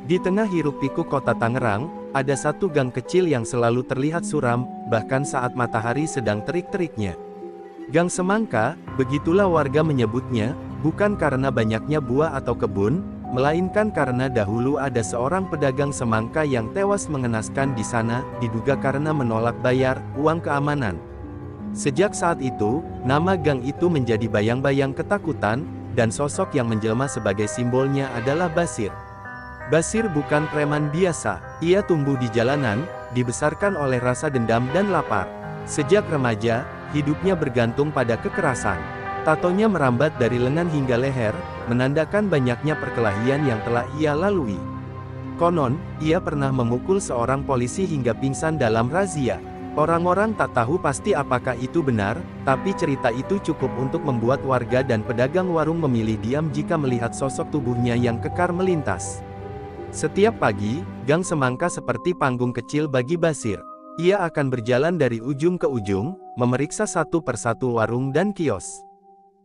Di tengah hiruk-pikuk kota Tangerang, ada satu gang kecil yang selalu terlihat suram, bahkan saat matahari sedang terik-teriknya. Gang Semangka, begitulah warga menyebutnya, bukan karena banyaknya buah atau kebun, melainkan karena dahulu ada seorang pedagang semangka yang tewas mengenaskan di sana, diduga karena menolak bayar uang keamanan. Sejak saat itu, nama gang itu menjadi bayang-bayang ketakutan, dan sosok yang menjelma sebagai simbolnya adalah Basir. Basir bukan preman biasa, ia tumbuh di jalanan, dibesarkan oleh rasa dendam dan lapar. Sejak remaja, hidupnya bergantung pada kekerasan. Tatonya merambat dari lengan hingga leher, menandakan banyaknya perkelahian yang telah ia lalui. Konon, ia pernah memukul seorang polisi hingga pingsan dalam razia. Orang-orang tak tahu pasti apakah itu benar, tapi cerita itu cukup untuk membuat warga dan pedagang warung memilih diam jika melihat sosok tubuhnya yang kekar melintas. Setiap pagi, Gang Semangka seperti panggung kecil bagi Basir. Ia akan berjalan dari ujung ke ujung, memeriksa satu persatu warung dan kios.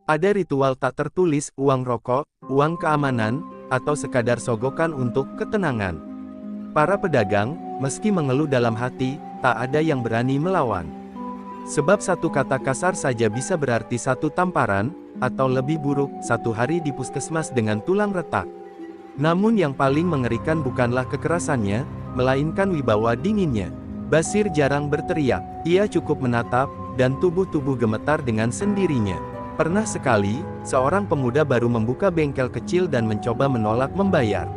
Ada ritual tak tertulis, uang rokok, uang keamanan, atau sekadar sogokan untuk ketenangan. Para pedagang, meski mengeluh dalam hati, tak ada yang berani melawan. Sebab satu kata kasar saja bisa berarti satu tamparan, atau lebih buruk, satu hari di puskesmas dengan tulang retak. Namun yang paling mengerikan bukanlah kekerasannya, melainkan wibawa dinginnya. Basir jarang berteriak, ia cukup menatap, dan tubuh-tubuh gemetar dengan sendirinya. Pernah sekali, seorang pemuda baru membuka bengkel kecil dan mencoba menolak membayar.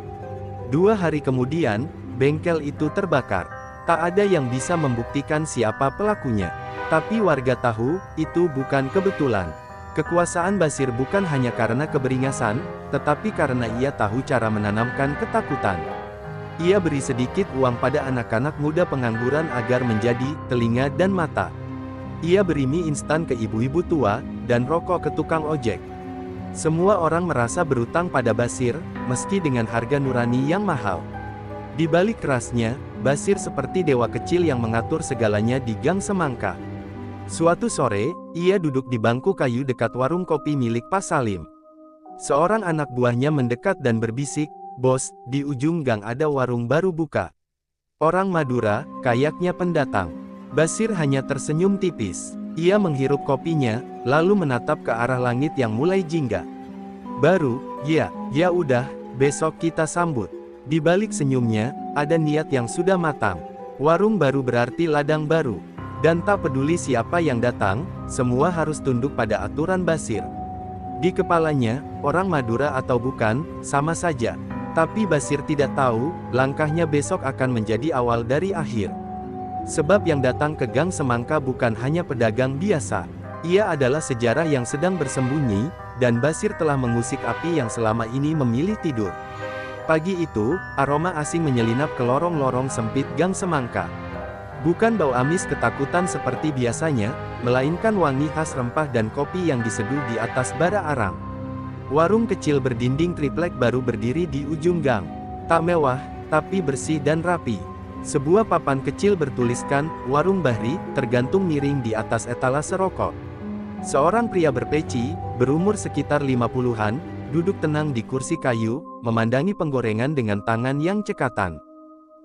2 hari kemudian, bengkel itu terbakar. Tak ada yang bisa membuktikan siapa pelakunya. Tapi warga tahu, itu bukan kebetulan. Kekuasaan Basir bukan hanya karena keberingasan, tetapi karena ia tahu cara menanamkan ketakutan. Ia beri sedikit uang pada anak-anak muda pengangguran agar menjadi telinga dan mata. Ia beri mie instan ke ibu-ibu tua, dan rokok ke tukang ojek. Semua orang merasa berutang pada Basir, meski dengan harga nurani yang mahal. Di balik kerasnya, Basir seperti dewa kecil yang mengatur segalanya di Gang Semangka. Suatu sore, ia duduk di bangku kayu dekat warung kopi milik Pak Salim. Seorang anak buahnya mendekat dan berbisik, "Bos, di ujung gang ada warung baru buka. Orang Madura, kayaknya pendatang." Basir hanya tersenyum tipis. Ia menghirup kopinya, lalu menatap ke arah langit yang mulai jingga. "Baru, ya udah, besok kita sambut." Di balik senyumnya, ada niat yang sudah matang. Warung baru berarti ladang baru. Dan tak peduli siapa yang datang, semua harus tunduk pada aturan Basir. Di kepalanya, orang Madura atau bukan, sama saja. Tapi Basir tidak tahu, langkahnya besok akan menjadi awal dari akhir. Sebab yang datang ke Gang Semangka bukan hanya pedagang biasa. Ia adalah sejarah yang sedang bersembunyi, dan Basir telah mengusik api yang selama ini memilih tidur. Pagi itu, aroma asing menyelinap ke lorong-lorong sempit Gang Semangka. Bukan bau amis ketakutan seperti biasanya, melainkan wangi khas rempah dan kopi yang diseduh di atas bara arang. Warung kecil berdinding triplek baru berdiri di ujung gang. Tak mewah, tapi bersih dan rapi. Sebuah papan kecil bertuliskan, "Warung Bahri," tergantung miring di atas etalase rokok. Seorang pria berpeci, berumur sekitar 50-an, duduk tenang di kursi kayu, memandangi penggorengan dengan tangan yang cekatan.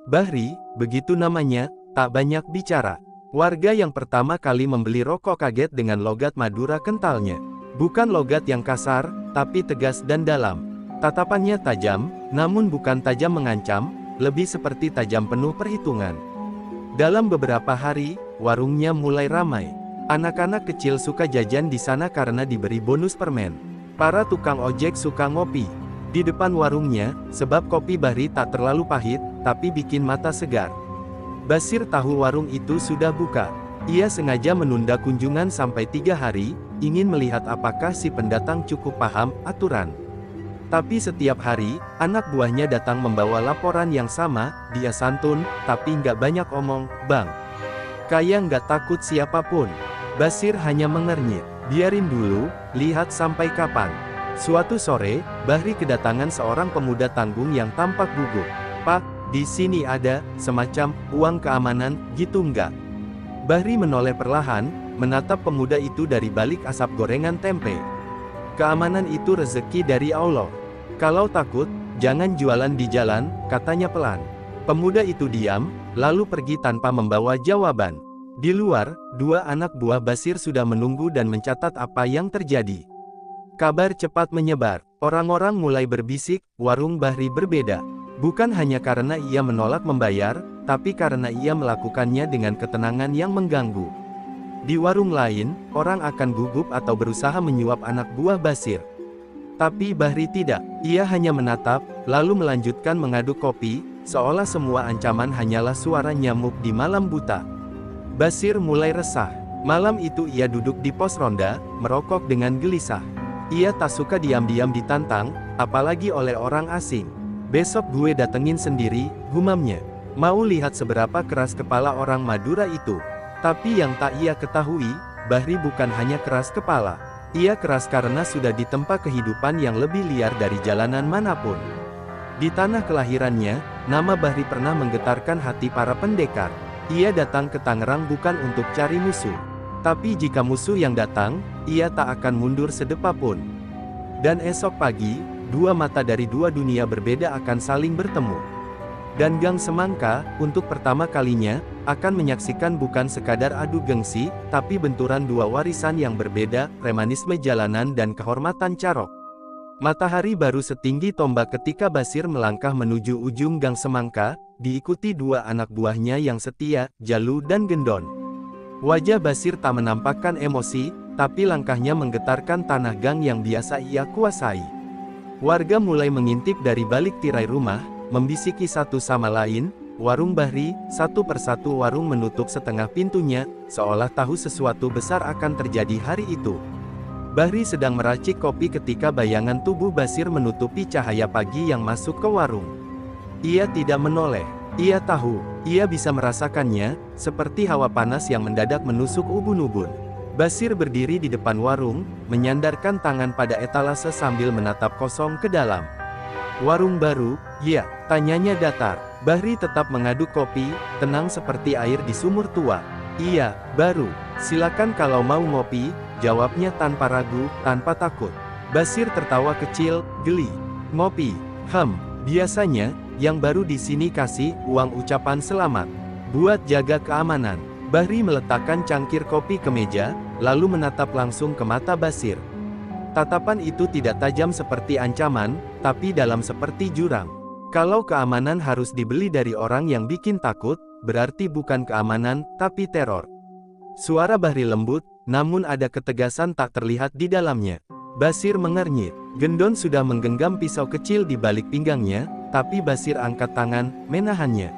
Bahri, begitu namanya, tak banyak bicara. Warga yang pertama kali membeli rokok kaget dengan logat Madura kentalnya. Bukan logat yang kasar, tapi tegas dan dalam. Tatapannya tajam, namun bukan tajam mengancam, lebih seperti tajam penuh perhitungan. Dalam beberapa hari, warungnya mulai ramai. Anak-anak kecil suka jajan di sana karena diberi bonus permen. Para tukang ojek suka ngopi di depan warungnya, sebab kopi Bahri tak terlalu pahit, tapi bikin mata segar. Basir tahu warung itu sudah buka. Ia sengaja menunda kunjungan sampai 3 hari, ingin melihat apakah si pendatang cukup paham aturan. Tapi setiap hari, anak buahnya datang membawa laporan yang sama, dia santun, tapi nggak banyak omong, "Bang, kayak nggak takut siapapun." Basir hanya mengernyit, "Biarin dulu, lihat sampai kapan." Suatu sore, Bahri kedatangan seorang pemuda tanggung yang tampak gugup. "Pak, di sini ada semacam uang keamanan, gitu nggak?" Bahri menoleh perlahan, menatap pemuda itu dari balik asap gorengan tempe. "Keamanan itu rezeki dari Allah. Kalau takut, jangan jualan di jalan, katanya pelan. Pemuda itu diam, lalu pergi tanpa membawa jawaban. Di luar, dua anak buah Basir sudah menunggu dan mencatat apa yang terjadi. Kabar cepat menyebar. Orang-orang mulai berbisik, warung Bahri berbeda. Bukan hanya karena ia menolak membayar, tapi karena ia melakukannya dengan ketenangan yang mengganggu. Di warung lain, orang akan gugup atau berusaha menyuap anak buah Basir. Tapi Bahri tidak. Ia hanya menatap, lalu melanjutkan mengaduk kopi, seolah semua ancaman hanyalah suara nyamuk di malam buta. Basir mulai resah. Malam itu ia duduk di pos ronda, merokok dengan gelisah. Ia tak suka diam-diam ditantang, apalagi oleh orang asing. Besok gue datengin sendiri, gumamnya. Mau lihat seberapa keras kepala orang Madura itu. Tapi yang tak ia ketahui, Bahri bukan hanya keras kepala. Ia keras karena sudah ditempa kehidupan yang lebih liar dari jalanan manapun. Di tanah kelahirannya, nama Bahri pernah menggetarkan hati para pendekar. Ia datang ke Tangerang bukan untuk cari musuh. Tapi jika musuh yang datang, ia tak akan mundur sedepa pun. Dan esok pagi, dua mata dari dua dunia berbeda akan saling bertemu. Dan Gang Semangka, untuk pertama kalinya, akan menyaksikan bukan sekadar adu gengsi, tapi benturan dua warisan yang berbeda, premanisme jalanan dan kehormatan carok. Matahari baru setinggi tombak ketika Basir melangkah menuju ujung Gang Semangka, diikuti dua anak buahnya yang setia, Jalu dan Gendon. Wajah Basir tak menampakkan emosi, tapi langkahnya menggetarkan tanah gang yang biasa ia kuasai. Warga mulai mengintip dari balik tirai rumah, membisiki satu sama lain, warung Bahri, satu persatu warung menutup setengah pintunya, seolah tahu sesuatu besar akan terjadi hari itu. Bahri sedang meracik kopi ketika bayangan tubuh Basir menutupi cahaya pagi yang masuk ke warung. Ia tidak menoleh. Ia tahu, ia bisa merasakannya, seperti hawa panas yang mendadak menusuk ubun-ubun. Basir berdiri di depan warung, menyandarkan tangan pada etalase sambil menatap kosong ke dalam. Warung baru, ya, tanyanya datar. Bahri tetap mengaduk kopi, tenang seperti air di sumur tua. Iya, baru. Silakan kalau mau ngopi, jawabnya tanpa ragu, tanpa takut. Basir tertawa kecil, geli. Ngopi, biasanya, yang baru di sini kasih uang ucapan selamat. Buat jaga keamanan. Bahri meletakkan cangkir kopi ke meja, lalu menatap langsung ke mata Basir. Tatapan itu tidak tajam seperti ancaman, tapi dalam seperti jurang. Kalau keamanan harus dibeli dari orang yang bikin takut, berarti bukan keamanan, tapi teror. Suara Bahri lembut, namun ada ketegasan tak terlihat di dalamnya. Basir mengernyit. Gendon sudah menggenggam pisau kecil di balik pinggangnya, tapi Basir angkat tangan, menahannya.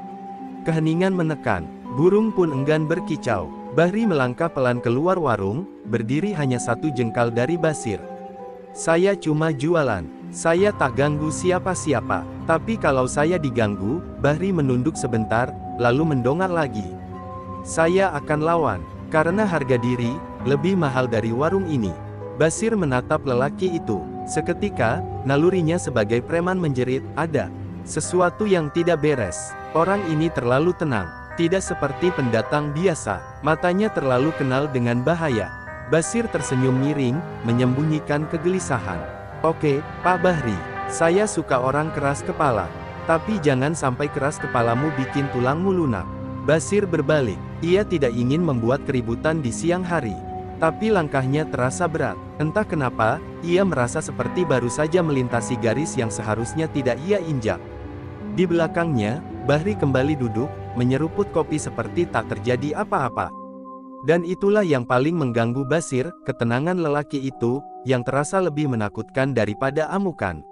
Keheningan menekan. Burung pun enggan berkicau. Bahri melangkah pelan keluar warung, berdiri hanya satu jengkal dari Basir. Saya cuma jualan. Saya tak ganggu siapa-siapa. Tapi kalau saya diganggu, Bahri menunduk sebentar, lalu mendongak lagi. Saya akan lawan. Karena harga diri, lebih mahal dari warung ini. Basir menatap lelaki itu. Seketika, nalurinya sebagai preman menjerit, ada sesuatu yang tidak beres. Orang ini terlalu tenang. Tidak seperti pendatang biasa. Matanya terlalu kenal dengan bahaya. Basir tersenyum miring, menyembunyikan kegelisahan. Oke, Pak Bahri. Saya suka orang keras kepala. Tapi jangan sampai keras kepalamu bikin tulangmu lunak. Basir berbalik. Ia tidak ingin membuat keributan di siang hari. Tapi langkahnya terasa berat. Entah kenapa, ia merasa seperti baru saja melintasi garis yang seharusnya tidak ia injak. Di belakangnya, Bahri kembali duduk, menyeruput kopi seperti tak terjadi apa-apa. Dan itulah yang paling mengganggu Basir, ketenangan lelaki itu, yang terasa lebih menakutkan daripada amukan.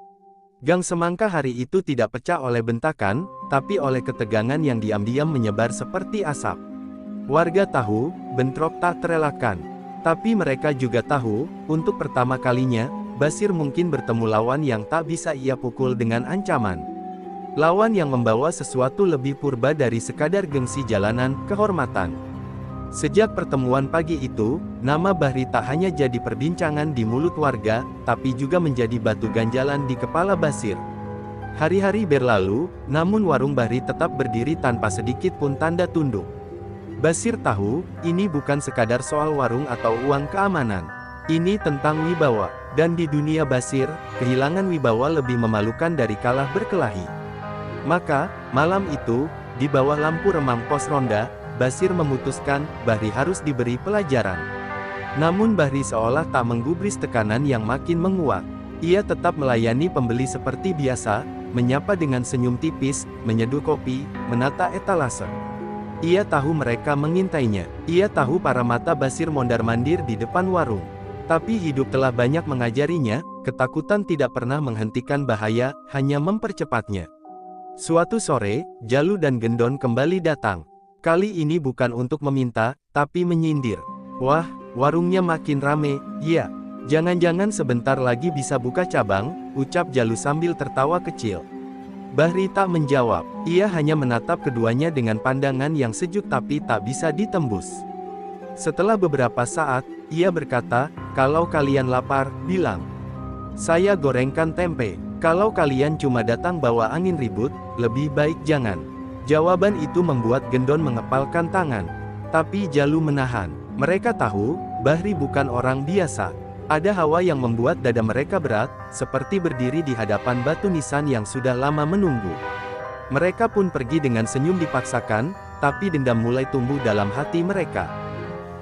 Gang Semangka hari itu tidak pecah oleh bentakan, tapi oleh ketegangan yang diam-diam menyebar seperti asap. Warga tahu, bentrok tak terelakkan. Tapi mereka juga tahu, untuk pertama kalinya, Basir mungkin bertemu lawan yang tak bisa ia pukul dengan ancaman. Lawan yang membawa sesuatu lebih purba dari sekadar gengsi jalanan, kehormatan. Sejak pertemuan pagi itu, nama Bahri tak hanya jadi perbincangan di mulut warga, tapi juga menjadi batu ganjalan di kepala Basir. Hari-hari berlalu, namun warung Bahri tetap berdiri tanpa sedikit pun tanda tunduk. Basir tahu, ini bukan sekadar soal warung atau uang keamanan. Ini tentang wibawa. Dan di dunia Basir, kehilangan wibawa lebih memalukan dari kalah berkelahi. Maka, malam itu, di bawah lampu remang pos ronda, Basir memutuskan, Bahri harus diberi pelajaran. Namun Bahri seolah tak menggubris tekanan yang makin menguat. Ia tetap melayani pembeli seperti biasa, menyapa dengan senyum tipis, menyeduh kopi, menata etalase. Ia tahu mereka mengintainya. Ia tahu para mata Basir mondar-mandir di depan warung. Tapi hidup telah banyak mengajarinya, ketakutan tidak pernah menghentikan bahaya, hanya mempercepatnya. Suatu sore, Jalu dan Gendon kembali datang. Kali ini bukan untuk meminta, tapi menyindir. Wah, warungnya makin rame, ya. Jangan-jangan sebentar lagi bisa buka cabang, ucap Jalu sambil tertawa kecil. Bahri tak menjawab, ia hanya menatap keduanya dengan pandangan yang sejuk tapi tak bisa ditembus. Setelah beberapa saat, ia berkata, kalau kalian lapar, bilang. Saya gorengkan tempe. Kalau kalian cuma datang bawa angin ribut, lebih baik jangan. Jawaban itu membuat Gendon mengepalkan tangan. Tapi Jalu menahan. Mereka tahu, Bahri bukan orang biasa. Ada hawa yang membuat dada mereka berat, seperti berdiri di hadapan batu nisan yang sudah lama menunggu. Mereka pun pergi dengan senyum dipaksakan, tapi dendam mulai tumbuh dalam hati mereka.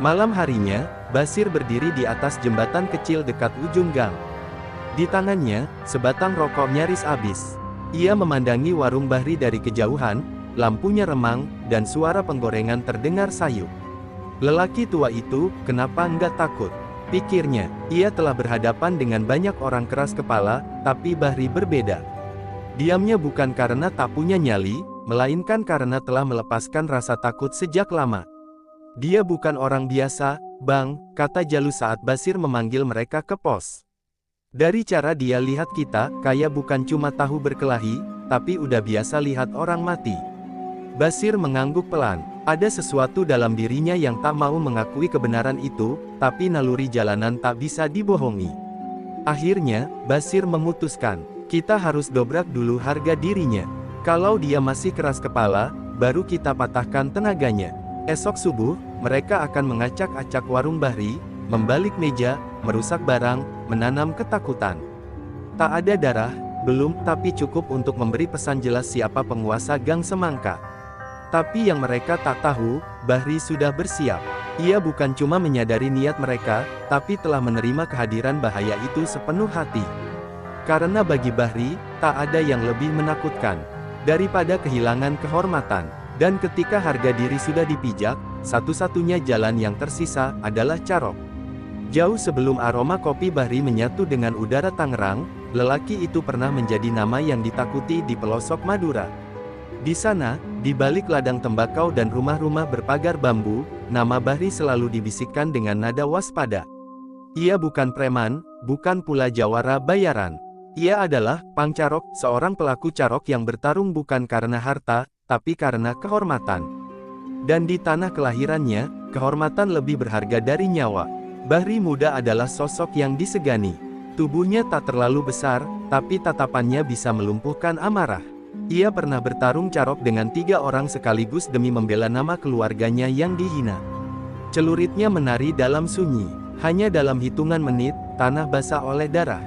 Malam harinya, Basir berdiri di atas jembatan kecil dekat ujung gang. Di tangannya, sebatang rokok nyaris habis. Ia memandangi warung Bahri dari kejauhan, lampunya remang, dan suara penggorengan terdengar sayu. Lelaki tua itu, kenapa enggak takut? Pikirnya, ia telah berhadapan dengan banyak orang keras kepala, tapi Bahri berbeda. Diamnya bukan karena tak punya nyali, melainkan karena telah melepaskan rasa takut sejak lama. Dia bukan orang biasa, Bang, kata Jalu saat Basir memanggil mereka ke pos. Dari cara dia lihat kita, kayak bukan cuma tahu berkelahi, tapi udah biasa lihat orang mati. Basir mengangguk pelan. Ada sesuatu dalam dirinya yang tak mau mengakui kebenaran itu, tapi naluri jalanan tak bisa dibohongi. Akhirnya, Basir memutuskan, kita harus dobrak dulu harga dirinya. Kalau dia masih keras kepala, baru kita patahkan tenaganya. Esok subuh, mereka akan mengacak-acak warung Bahri, membalik meja, merusak barang, menanam ketakutan. Tak ada darah, belum, tapi cukup untuk memberi pesan jelas siapa penguasa Gang Semangka. Tapi yang mereka tak tahu, Bahri sudah bersiap. Ia bukan cuma menyadari niat mereka, tapi telah menerima kehadiran bahaya itu sepenuh hati. Karena bagi Bahri, tak ada yang lebih menakutkan daripada kehilangan kehormatan. Dan ketika harga diri sudah dipijak, satu-satunya jalan yang tersisa adalah carok. Jauh sebelum aroma kopi Bahri menyatu dengan udara Tangerang, lelaki itu pernah menjadi nama yang ditakuti di pelosok Madura. Di sana, di balik ladang tembakau dan rumah-rumah berpagar bambu, nama Bahri selalu dibisikkan dengan nada waspada. Ia bukan preman, bukan pula jawara bayaran. Ia adalah pangcarok, seorang pelaku carok yang bertarung bukan karena harta, tapi karena kehormatan. Dan di tanah kelahirannya, kehormatan lebih berharga dari nyawa. Bahri muda adalah sosok yang disegani. Tubuhnya tak terlalu besar, tapi tatapannya bisa melumpuhkan amarah. Ia pernah bertarung carok dengan 3 orang sekaligus demi membela nama keluarganya yang dihina. Celuritnya menari dalam sunyi. Hanya dalam hitungan menit, tanah basah oleh darah.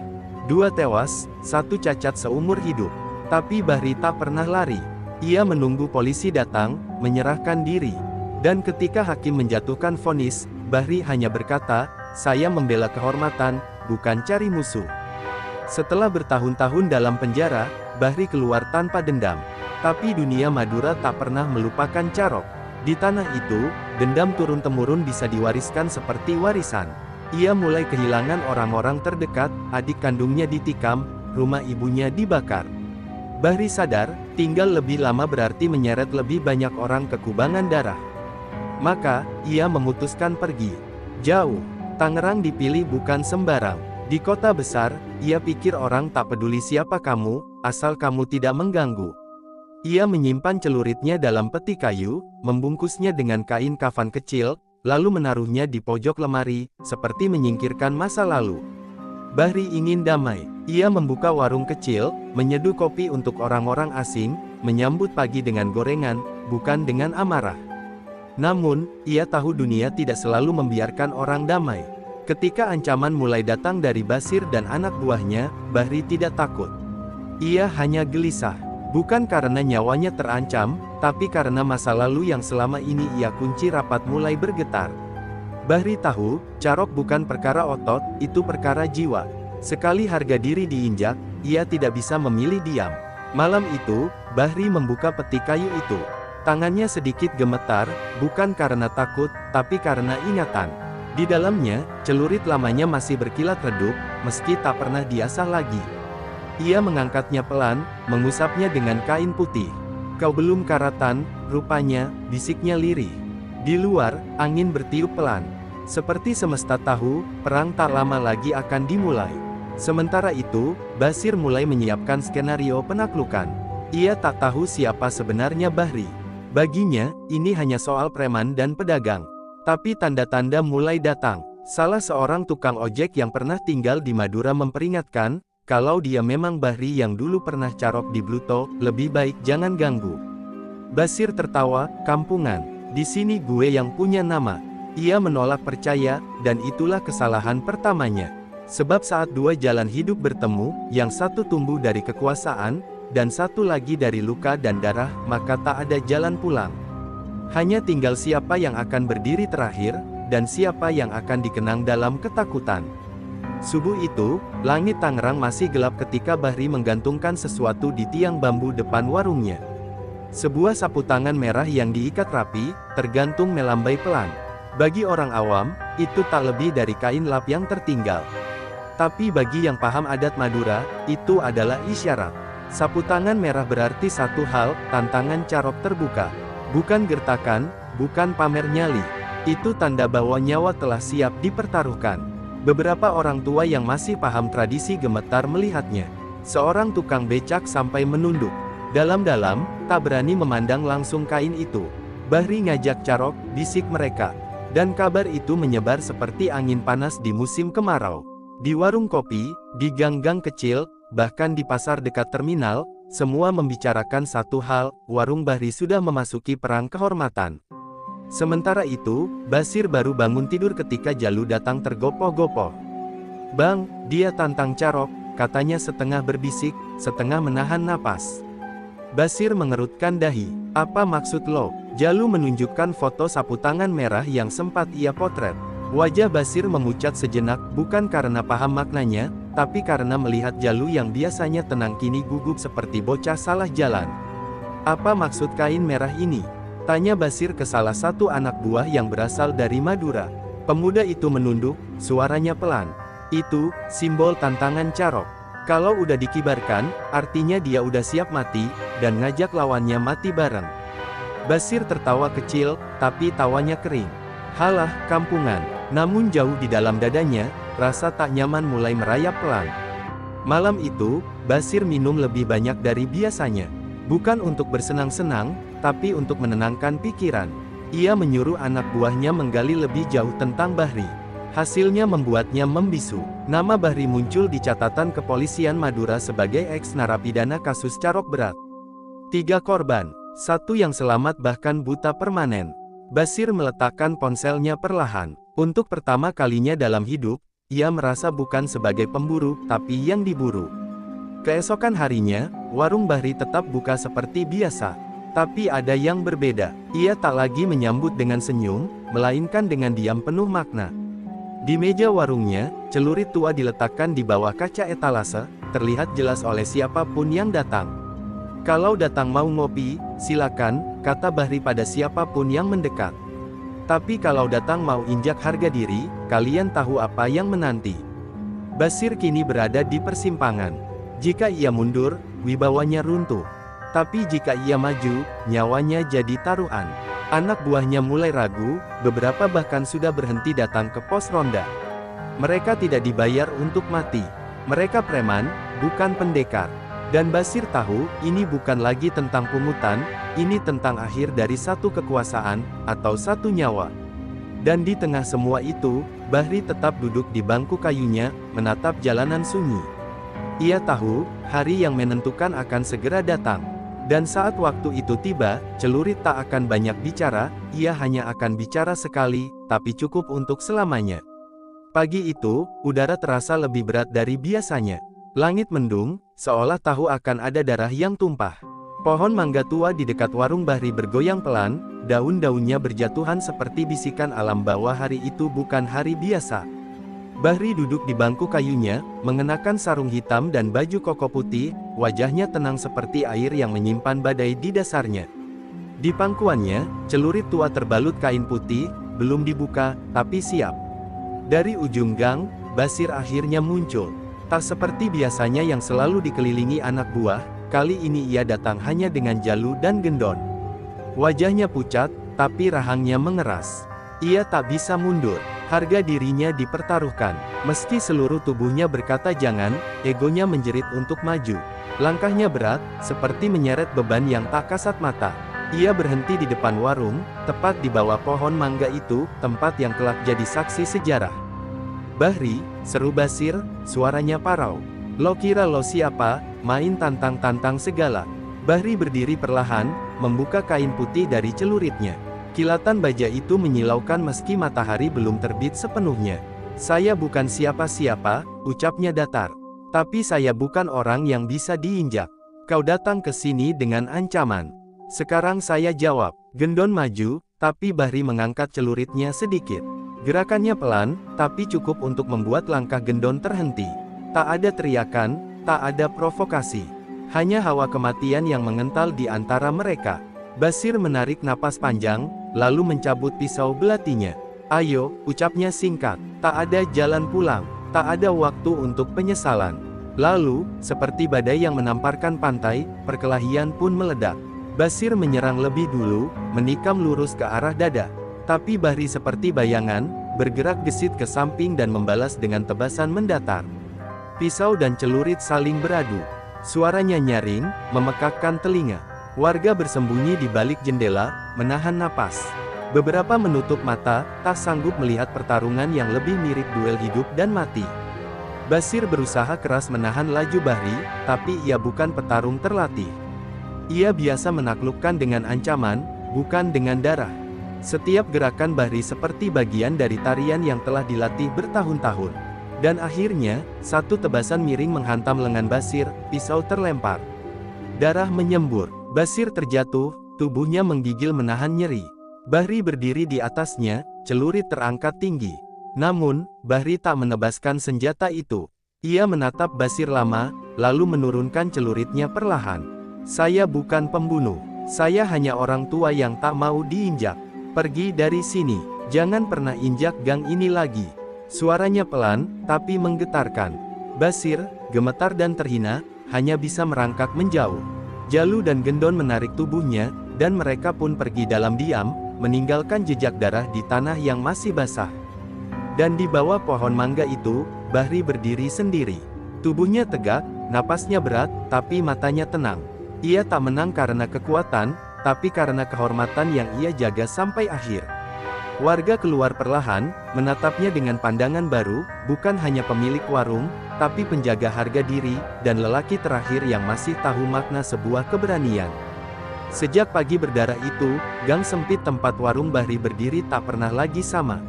2 tewas, 1 cacat seumur hidup. Tapi Bahri tak pernah lari. Ia menunggu polisi datang, menyerahkan diri. Dan ketika hakim menjatuhkan vonis, Bahri hanya berkata, saya membela kehormatan, bukan cari musuh. Setelah bertahun-tahun dalam penjara, Bahri keluar tanpa dendam. Tapi dunia Madura tak pernah melupakan carok. Di tanah itu, dendam turun-temurun bisa diwariskan seperti warisan. Ia mulai kehilangan orang-orang terdekat, adik kandungnya ditikam, rumah ibunya dibakar. Bahri sadar, tinggal lebih lama berarti menyeret lebih banyak orang ke kubangan darah. Maka, ia memutuskan pergi. Jauh. Tangerang dipilih bukan sembarang. Di kota besar, ia pikir orang tak peduli siapa kamu, asal kamu tidak mengganggu. Ia menyimpan celuritnya dalam peti kayu, membungkusnya dengan kain kafan kecil, lalu menaruhnya di pojok lemari, seperti menyingkirkan masa lalu. Bahri ingin damai. Ia membuka warung kecil, menyeduh kopi untuk orang-orang asing, menyambut pagi dengan gorengan, bukan dengan amarah. Namun, ia tahu dunia tidak selalu membiarkan orang damai. Ketika ancaman mulai datang dari Basir dan anak buahnya, Bahri tidak takut. Ia hanya gelisah. Bukan karena nyawanya terancam, tapi karena masa lalu yang selama ini ia kunci rapat mulai bergetar. Bahri tahu, Carok bukan perkara otot, itu perkara jiwa. Sekali harga diri diinjak, ia tidak bisa memilih diam. Malam itu, Bahri membuka peti kayu itu. Tangannya sedikit gemetar, bukan karena takut, tapi karena ingatan. Di dalamnya, celurit lamanya masih berkilat redup, meski tak pernah diasah lagi. Ia mengangkatnya pelan, mengusapnya dengan kain putih. "Kau belum karatan, rupanya," bisiknya lirih. Di luar, angin bertiup pelan. Seperti semesta tahu, perang tak lama lagi akan dimulai. Sementara itu, Basir mulai menyiapkan skenario penaklukan. Ia tak tahu siapa sebenarnya Bahri. Baginya, ini hanya soal preman dan pedagang. Tapi tanda-tanda mulai datang. Salah seorang tukang ojek yang pernah tinggal di Madura memperingatkan, kalau dia memang Bahri yang dulu pernah Carok di Bluto, lebih baik jangan ganggu. Basir tertawa, "Kampungan. Di sini gue yang punya nama." Ia menolak percaya, dan itulah kesalahan pertamanya. Sebab saat dua jalan hidup bertemu, yang satu tumbuh dari kekuasaan, dan satu lagi dari luka dan darah, maka tak ada jalan pulang. Hanya tinggal siapa yang akan berdiri terakhir, dan siapa yang akan dikenang dalam ketakutan. Subuh itu, langit Tangerang masih gelap ketika Bahri menggantungkan sesuatu di tiang bambu depan warungnya. Sebuah sapu tangan merah yang diikat rapi, tergantung melambai pelan. Bagi orang awam, itu tak lebih dari kain lap yang tertinggal. Tapi bagi yang paham adat Madura, itu adalah isyarat. Sapu tangan merah berarti satu hal, tantangan Carok terbuka. Bukan gertakan, bukan pamer nyali. Itu tanda bahwa nyawa telah siap dipertaruhkan. Beberapa orang tua yang masih paham tradisi gemetar melihatnya. Seorang tukang becak sampai menunduk. Dalam-dalam, tak berani memandang langsung kain itu. "Bahri ngajak Carok," bisik mereka. Dan kabar itu menyebar seperti angin panas di musim kemarau. Di warung kopi, di gang-gang kecil, bahkan di pasar dekat terminal, semua membicarakan satu hal, warung Bahri sudah memasuki perang kehormatan. Sementara itu, Basir baru bangun tidur ketika Jalu datang tergopoh-gopoh. "Bang, dia tantang Carok," katanya setengah berbisik, setengah menahan napas. Basir mengerutkan dahi. "Apa maksud lo?" Jalu menunjukkan foto sapu tangan merah yang sempat ia potret. Wajah Basir memucat sejenak, bukan karena paham maknanya, tapi karena melihat Jalu yang biasanya tenang kini gugup seperti bocah salah jalan. "Apa maksud kain merah ini?" tanya Basir ke salah satu anak buah yang berasal dari Madura. Pemuda itu menunduk, suaranya pelan. "Itu simbol tantangan Carok. Kalau udah dikibarkan, artinya dia udah siap mati, dan ngajak lawannya mati bareng." Basir tertawa kecil, tapi tawanya kering. "Halah, kampungan." Namun jauh di dalam dadanya, rasa tak nyaman mulai merayap pelan. Malam itu, Basir minum lebih banyak dari biasanya. Bukan untuk bersenang-senang, tapi untuk menenangkan pikiran. Ia menyuruh anak buahnya menggali lebih jauh tentang Bahri. Hasilnya membuatnya membisu. Nama Bahri muncul di catatan kepolisian Madura sebagai eks-narapidana kasus Carok berat. 3 korban, 1 yang selamat bahkan buta permanen. Basir meletakkan ponselnya perlahan. Untuk pertama kalinya dalam hidup, ia merasa bukan sebagai pemburu, tapi yang diburu. Keesokan harinya, warung Bahri tetap buka seperti biasa. Tapi ada yang berbeda. Ia tak lagi menyambut dengan senyum, melainkan dengan diam penuh makna. Di meja warungnya, celurit tua diletakkan di bawah kaca etalase, terlihat jelas oleh siapapun yang datang. "Kalau datang mau ngopi, silakan," kata Bahri pada siapapun yang mendekat. "Tapi kalau datang mau injak harga diri, kalian tahu apa yang menanti." Basir kini berada di persimpangan. Jika ia mundur, wibawanya runtuh. Tapi jika ia maju, nyawanya jadi taruhan. Anak buahnya mulai ragu, beberapa bahkan sudah berhenti datang ke pos ronda. Mereka tidak dibayar untuk mati. Mereka preman, bukan pendekar. Dan Basir tahu, ini bukan lagi tentang pungutan, ini tentang akhir dari satu kekuasaan, atau satu nyawa. Dan di tengah semua itu, Bahri tetap duduk di bangku kayunya, menatap jalanan sunyi. Ia tahu, hari yang menentukan akan segera datang. Dan saat waktu itu tiba, celurit tak akan banyak bicara, ia hanya akan bicara sekali, tapi cukup untuk selamanya. Pagi itu, udara terasa lebih berat dari biasanya. Langit mendung, seolah tahu akan ada darah yang tumpah. Pohon mangga tua di dekat warung Bahri bergoyang pelan, daun-daunnya berjatuhan seperti bisikan alam bahwa hari itu bukan hari biasa. Bahri duduk di bangku kayunya, mengenakan sarung hitam dan baju koko putih, wajahnya tenang seperti air yang menyimpan badai di dasarnya. Di pangkuannya, celurit tua terbalut kain putih, belum dibuka, tapi siap. Dari ujung gang, Basir akhirnya muncul. Tak seperti biasanya yang selalu dikelilingi anak buah, kali ini ia datang hanya dengan Jalu dan Gendon. Wajahnya pucat, tapi rahangnya mengeras. Ia tak bisa mundur, harga dirinya dipertaruhkan. Meski seluruh tubuhnya berkata jangan, egonya menjerit untuk maju. Langkahnya berat, seperti menyeret beban yang tak kasat mata. Ia berhenti di depan warung, tepat di bawah pohon mangga itu, tempat yang kelak jadi saksi sejarah. "Bahri," seru Basir, suaranya parau. "Lo kira lo siapa, main tantang-tantang segala?" Bahri berdiri perlahan, membuka kain putih dari celuritnya. Kilatan baja itu menyilaukan meski matahari belum terbit sepenuhnya. "Saya bukan siapa-siapa," ucapnya datar. "Tapi saya bukan orang yang bisa diinjak. Kau datang ke sini dengan ancaman. Sekarang saya jawab." Gendon maju, tapi Bahri mengangkat celuritnya sedikit. Gerakannya pelan, tapi cukup untuk membuat langkah Gendon terhenti. Tak ada teriakan, tak ada provokasi. Hanya hawa kematian yang mengental di antara mereka. Basir menarik napas panjang, lalu mencabut pisau belatinya. "Ayo," ucapnya singkat. "Tak ada jalan pulang, tak ada waktu untuk penyesalan." Lalu, seperti badai yang menamparkan pantai, perkelahian pun meledak. Basir menyerang lebih dulu, menikam lurus ke arah dada. Tapi Bahri seperti bayangan, bergerak gesit ke samping dan membalas dengan tebasan mendatar. Pisau dan celurit saling beradu. Suaranya nyaring, memekakkan telinga. Warga bersembunyi di balik jendela, menahan napas. Beberapa menutup mata, tak sanggup melihat pertarungan yang lebih mirip duel hidup dan mati. Basir berusaha keras menahan laju Bahri, tapi ia bukan petarung terlatih. Ia biasa menaklukkan dengan ancaman, bukan dengan darah. Setiap gerakan Bahri seperti bagian dari tarian yang telah dilatih bertahun-tahun. Dan akhirnya, satu tebasan miring menghantam lengan Basir, pisau terlempar. Darah menyembur. Basir terjatuh, tubuhnya menggigil menahan nyeri. Bahri berdiri di atasnya, celurit terangkat tinggi. Namun, Bahri tak menebaskan senjata itu. Ia menatap Basir lama, lalu menurunkan celuritnya perlahan. "Saya bukan pembunuh. Saya hanya orang tua yang tak mau diinjak. Pergi dari sini. Jangan pernah injak gang ini lagi." Suaranya pelan, tapi menggetarkan. Basir, gemetar dan terhina, hanya bisa merangkak menjauh. Jalu dan Gendon menarik tubuhnya, dan mereka pun pergi dalam diam, meninggalkan jejak darah di tanah yang masih basah. Dan di bawah pohon mangga itu, Bahri berdiri sendiri. Tubuhnya tegak, napasnya berat, tapi matanya tenang. Ia tak menang karena kekuatan, tapi karena kehormatan yang ia jaga sampai akhir. Warga keluar perlahan, menatapnya dengan pandangan baru, bukan hanya pemilik warung, tapi penjaga harga diri, dan lelaki terakhir yang masih tahu makna sebuah keberanian. Sejak pagi berdarah itu, gang sempit tempat warung Bahri berdiri tak pernah lagi sama.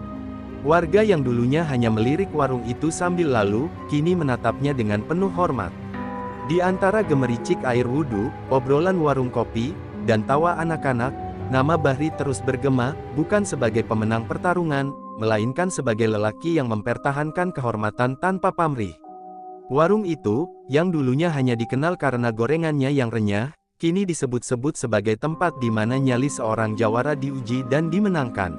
Warga yang dulunya hanya melirik warung itu sambil lalu, kini menatapnya dengan penuh hormat. Di antara gemericik air wudhu, obrolan warung kopi, dan tawa anak-anak, nama Bahri terus bergema, bukan sebagai pemenang pertarungan, melainkan sebagai lelaki yang mempertahankan kehormatan tanpa pamrih. Warung itu, yang dulunya hanya dikenal karena gorengannya yang renyah, kini disebut-sebut sebagai tempat di mana nyali seorang jawara diuji dan dimenangkan.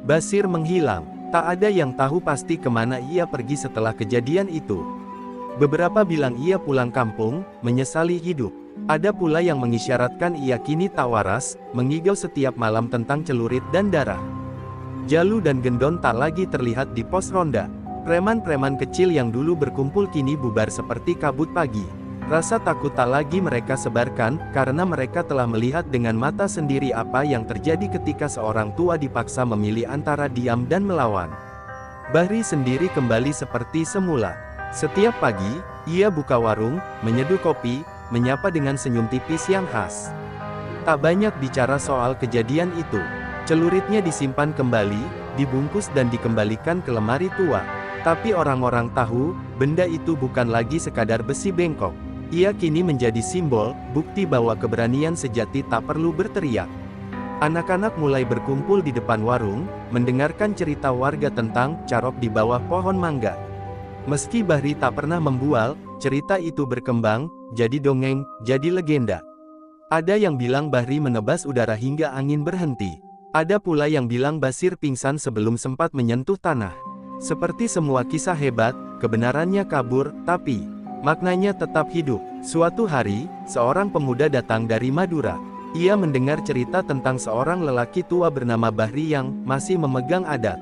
Basir menghilang, tak ada yang tahu pasti kemana ia pergi setelah kejadian itu. Beberapa bilang ia pulang kampung, menyesali hidup. Ada pula yang mengisyaratkan ia kini tak waras, mengigau setiap malam tentang celurit dan darah. Jalu dan Gendon tak lagi terlihat di pos ronda. Preman-preman kecil yang dulu berkumpul kini bubar seperti kabut pagi. Rasa takut tak lagi mereka sebarkan, karena mereka telah melihat dengan mata sendiri apa yang terjadi ketika seorang tua dipaksa memilih antara diam dan melawan. Bahri sendiri kembali seperti semula. Setiap pagi, ia buka warung, menyeduh kopi, menyapa dengan senyum tipis yang khas. Tak banyak bicara soal kejadian itu. Celuritnya disimpan kembali, dibungkus dan dikembalikan ke lemari tua. Tapi orang-orang tahu, benda itu bukan lagi sekadar besi bengkok. Ia kini menjadi simbol, bukti bahwa keberanian sejati tak perlu berteriak. Anak-anak mulai berkumpul di depan warung, mendengarkan cerita warga tentang carok di bawah pohon mangga. Meski Bahri tak pernah membual, cerita itu berkembang, jadi dongeng, jadi legenda. Ada yang bilang Bahri menebas udara hingga angin berhenti. Ada pula yang bilang Basir pingsan sebelum sempat menyentuh tanah. Seperti semua kisah hebat, kebenarannya kabur, tapi maknanya tetap hidup. Suatu hari, seorang pemuda datang dari Madura. Ia mendengar cerita tentang seorang lelaki tua bernama Bahri yang masih memegang adat.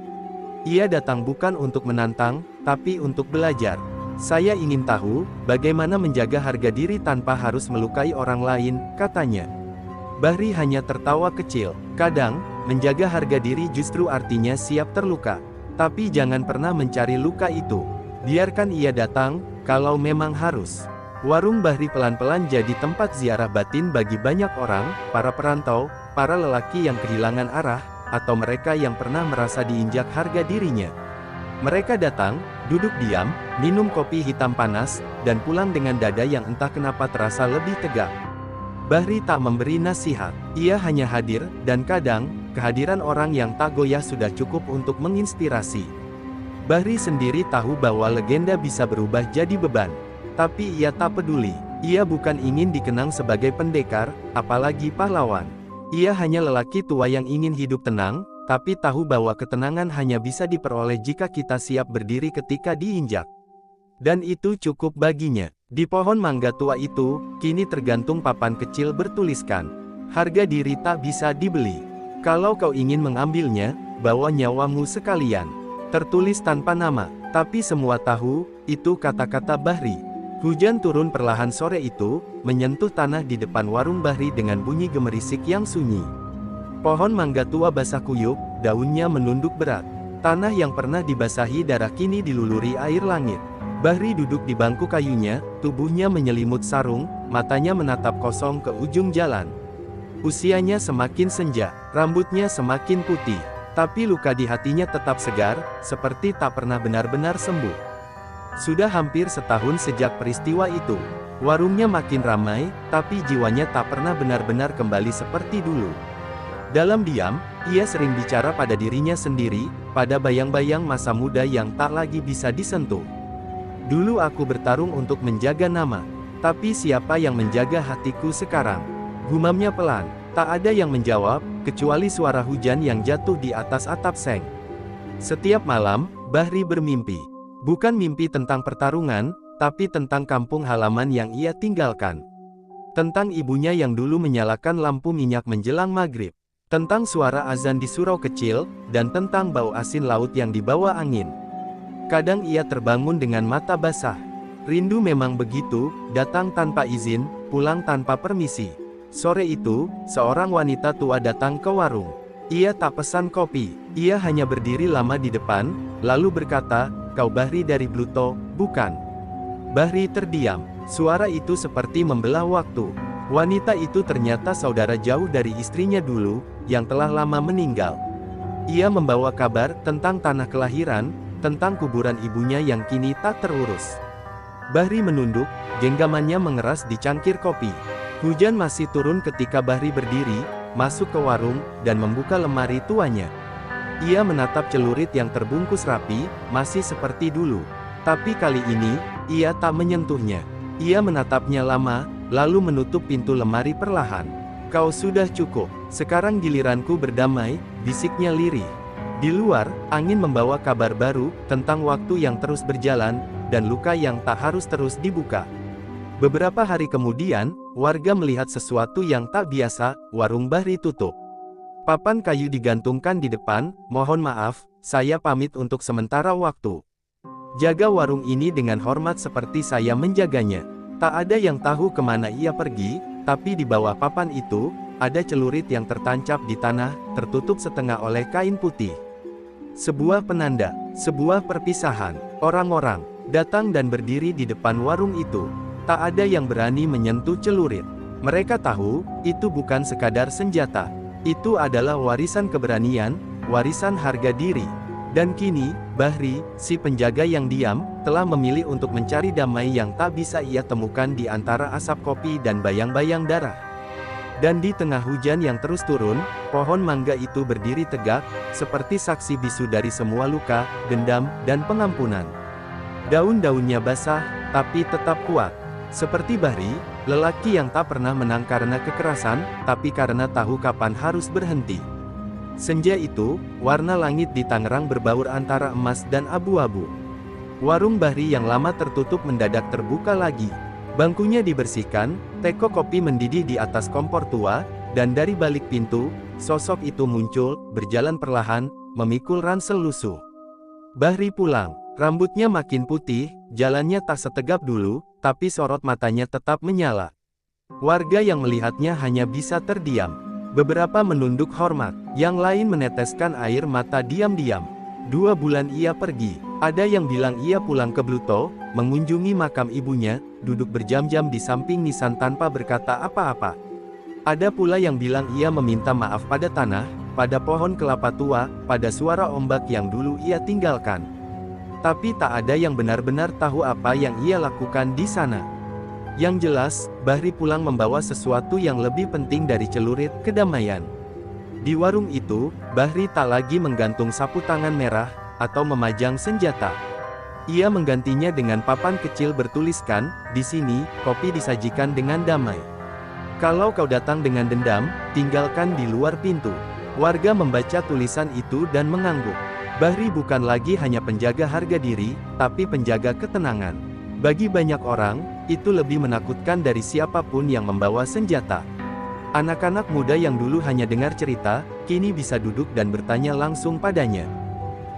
Ia datang bukan untuk menantang, tapi untuk belajar. Saya ingin tahu, bagaimana menjaga harga diri tanpa harus melukai orang lain, katanya. Bahri hanya tertawa kecil. Kadang, menjaga harga diri justru artinya siap terluka. Tapi jangan pernah mencari luka itu. Biarkan ia datang, kalau memang harus. Warung Bahri pelan-pelan jadi tempat ziarah batin bagi banyak orang, para perantau, para lelaki yang kehilangan arah, atau mereka yang pernah merasa diinjak harga dirinya. Mereka datang, duduk diam, minum kopi hitam panas, dan pulang dengan dada yang entah kenapa terasa lebih tegak. Bahri tak memberi nasihat, ia hanya hadir, dan kadang, kehadiran orang yang tak goyah sudah cukup untuk menginspirasi. Bahri sendiri tahu bahwa legenda bisa berubah jadi beban. Tapi ia tak peduli, ia bukan ingin dikenang sebagai pendekar, apalagi pahlawan. Ia hanya lelaki tua yang ingin hidup tenang, tapi tahu bahwa ketenangan hanya bisa diperoleh jika kita siap berdiri ketika diinjak. Dan itu cukup baginya. Di pohon mangga tua itu, kini tergantung papan kecil bertuliskan, harga diri tak bisa dibeli. Kalau kau ingin mengambilnya, bawa nyawamu sekalian. Tertulis tanpa nama, tapi semua tahu, itu kata-kata Bahri. Hujan turun perlahan sore itu, menyentuh tanah di depan warung Bahri dengan bunyi gemerisik yang sunyi. Pohon mangga tua basah kuyup, daunnya menunduk berat. Tanah yang pernah dibasahi darah kini diluluri air langit. Bahri duduk di bangku kayunya, tubuhnya menyelimut sarung, matanya menatap kosong ke ujung jalan. Usianya semakin senja, rambutnya semakin putih, tapi luka di hatinya tetap segar, seperti tak pernah benar-benar sembuh. Sudah hampir setahun sejak peristiwa itu. Warungnya makin ramai, tapi jiwanya tak pernah benar-benar kembali seperti dulu. Dalam diam, ia sering bicara pada dirinya sendiri, pada bayang-bayang masa muda yang tak lagi bisa disentuh. Dulu aku bertarung untuk menjaga nama, tapi siapa yang menjaga hatiku sekarang? Gumamnya pelan, tak ada yang menjawab, kecuali suara hujan yang jatuh di atas atap seng. Setiap malam, Bahri bermimpi. Bukan mimpi tentang pertarungan, tapi tentang kampung halaman yang ia tinggalkan. Tentang ibunya yang dulu menyalakan lampu minyak menjelang maghrib. Tentang suara azan di surau kecil, dan tentang bau asin laut yang dibawa angin. Kadang ia terbangun dengan mata basah. Rindu memang begitu, datang tanpa izin, pulang tanpa permisi. Sore itu, seorang wanita tua datang ke warung. Ia tak pesan kopi, ia hanya berdiri lama di depan, lalu berkata, "Kau Bahri dari Bluto, bukan?" Bahri terdiam. Suara itu seperti membelah waktu. Wanita itu ternyata saudara jauh dari istrinya dulu, yang telah lama meninggal. Ia membawa kabar tentang tanah kelahiran, tentang kuburan ibunya yang kini tak terurus. Bahri menunduk, genggamannya mengeras di cangkir kopi. Hujan masih turun ketika Bahri berdiri, masuk ke warung, dan membuka lemari tuanya. Ia menatap celurit yang terbungkus rapi, masih seperti dulu. Tapi kali ini, ia tak menyentuhnya. Ia menatapnya lama, lalu menutup pintu lemari perlahan. "Kau sudah cukup, sekarang giliranku berdamai," bisiknya lirih. Di luar, angin membawa kabar baru, tentang waktu yang terus berjalan, dan luka yang tak harus terus dibuka. Beberapa hari kemudian, warga melihat sesuatu yang tak biasa, warung Bahri tutup. Papan kayu digantungkan di depan, "Mohon maaf, saya pamit untuk sementara waktu. Jaga warung ini dengan hormat seperti saya menjaganya." Tak ada yang tahu kemana ia pergi, tapi di bawah papan itu, ada celurit yang tertancap di tanah, tertutup setengah oleh kain putih. Sebuah penanda, sebuah perpisahan. Orang-orang datang dan berdiri di depan warung itu. Tak ada yang berani menyentuh celurit. Mereka tahu, itu bukan sekadar senjata. Itu adalah warisan keberanian, warisan harga diri. Dan kini, Bahri, si penjaga yang diam, telah memilih untuk mencari damai yang tak bisa ia temukan di antara asap kopi dan bayang-bayang darah. Dan di tengah hujan yang terus turun, pohon mangga itu berdiri tegak, seperti saksi bisu dari semua luka, dendam, dan pengampunan. Daun-daunnya basah, tapi tetap kuat. Seperti Bahri, lelaki yang tak pernah menang karena kekerasan, tapi karena tahu kapan harus berhenti. Senja itu, warna langit di Tangerang berbaur antara emas dan abu-abu. Warung Bahri yang lama tertutup mendadak terbuka lagi. Bangkunya dibersihkan, teko kopi mendidih di atas kompor tua, dan dari balik pintu, sosok itu muncul, berjalan perlahan, memikul ransel lusuh. Bahri pulang, rambutnya makin putih, jalannya tak setegap dulu, tapi sorot matanya tetap menyala. Warga yang melihatnya hanya bisa terdiam. Beberapa menunduk hormat, yang lain meneteskan air mata diam-diam. 2 bulan ia pergi. Ada yang bilang ia pulang ke Bluto, mengunjungi makam ibunya, duduk berjam-jam di samping nisan tanpa berkata apa-apa. Ada pula yang bilang ia meminta maaf pada tanah, pada pohon kelapa tua, pada suara ombak yang dulu ia tinggalkan. Tapi tak ada yang benar-benar tahu apa yang ia lakukan di sana. Yang jelas, Bahri pulang membawa sesuatu yang lebih penting dari celurit kedamaian. Di warung itu, Bahri tak lagi menggantung sapu tangan merah, atau memajang senjata. Ia menggantinya dengan papan kecil bertuliskan, "Di sini, kopi disajikan dengan damai. Kalau kau datang dengan dendam, tinggalkan di luar pintu." Warga membaca tulisan itu dan mengangguk. Bahri bukan lagi hanya penjaga harga diri, tapi penjaga ketenangan. Bagi banyak orang, itu lebih menakutkan dari siapapun yang membawa senjata. Anak-anak muda yang dulu hanya dengar cerita, kini bisa duduk dan bertanya langsung padanya.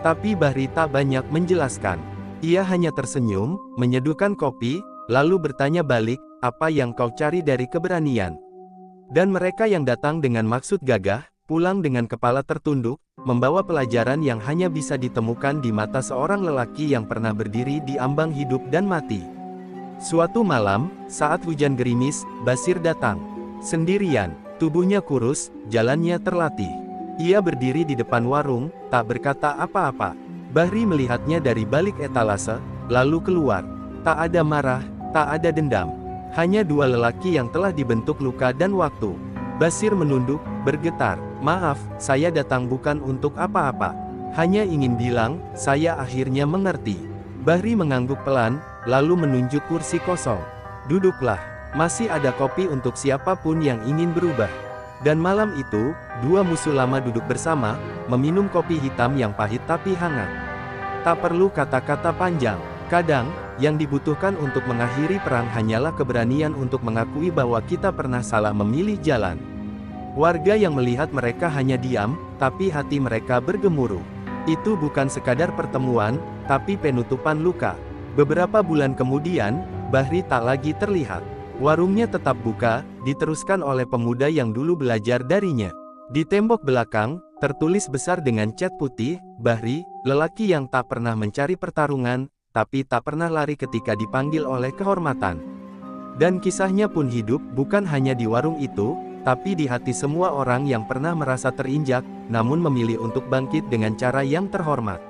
Tapi Bahri tak banyak menjelaskan. Ia hanya tersenyum, menyeduhkan kopi, lalu bertanya balik, "Apa yang kau cari dari keberanian?" Dan mereka yang datang dengan maksud gagah, pulang dengan kepala tertunduk, membawa pelajaran yang hanya bisa ditemukan di mata seorang lelaki yang pernah berdiri di ambang hidup dan mati. Suatu malam, saat hujan gerimis, Basir datang. Sendirian, tubuhnya kurus, jalannya terlatih. Ia berdiri di depan warung, tak berkata apa-apa. Bahri melihatnya dari balik etalase, lalu keluar. Tak ada marah, tak ada dendam. Hanya 2 lelaki yang telah dibentuk luka dan waktu. Basir menunduk, bergetar. "Maaf, saya datang bukan untuk apa-apa. Hanya ingin bilang, saya akhirnya mengerti." Bahri mengangguk pelan, lalu menunjuk kursi kosong. "Duduklah, masih ada kopi untuk siapapun yang ingin berubah." Dan malam itu, 2 musuh lama duduk bersama, meminum kopi hitam yang pahit tapi hangat. Tak perlu kata-kata panjang. Kadang, yang dibutuhkan untuk mengakhiri perang hanyalah keberanian untuk mengakui bahwa kita pernah salah memilih jalan. Warga yang melihat mereka hanya diam, tapi hati mereka bergemuruh. Itu bukan sekadar pertemuan, tapi penutupan luka. Beberapa bulan kemudian, Bahri tak lagi terlihat. Warungnya tetap buka, diteruskan oleh pemuda yang dulu belajar darinya. Di tembok belakang, tertulis besar dengan cat putih, "Bahri, lelaki yang tak pernah mencari pertarungan, tapi tak pernah lari ketika dipanggil oleh kehormatan." Dan kisahnya pun hidup bukan hanya di warung itu, tapi di hati semua orang yang pernah merasa terinjak, namun memilih untuk bangkit dengan cara yang terhormat.